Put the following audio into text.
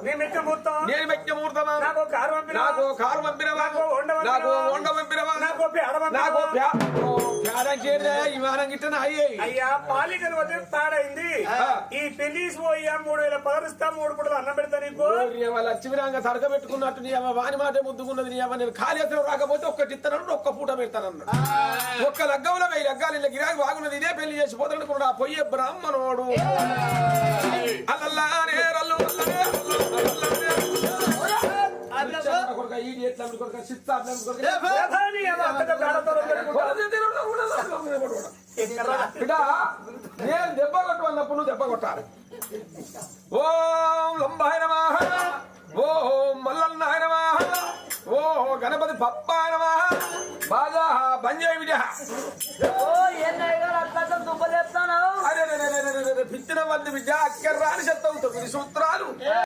నేను మెక్క ముహూర్తమా నాకు కారు పంపినవా నాకు వండ పంపినవా విమానం గిట్టన అయ్యా పాలికలు వదిలి తాడైంది ఈ పెళ్లి పోయా 3000 పదరిస్తా 3 పూటలు అన్నం పెడతా నీకు లక్ష్మీరాంగ తడక పెట్టుకున్నట్టు నీ అమ్మ వాని మాట ముద్దుకున్నది నీ అమ్మ నేను ఖాళీ అసలు రాకపోతే ఒక్కటి ఇస్తానన్నాడు ఒక్క పూట పెడతానన్నాడు ఒక్క లగ్గంలో 1000 లగ్గాలు ఇలా గిరాకి బాగున్నది ఇదే పెళ్లి చేసిపోతాడు ఆ పొయ్యే బ్రాహ్మణోడు అల్లల్లానే రల్లు నేను దెబ్బ కొట్టు అన్నప్పుడు నువ్వు దెబ్బ కొట్టాలి ఓం లంబాయ నమః ఓం మల్లన్నాయ నమః ఓ గణపతి పప్పాయ నమః బాజా బంజాయి విజయ అరే పిచ్చిన మంది విద్య అక్కడ రాని చెత్త 9 సూత్రాలు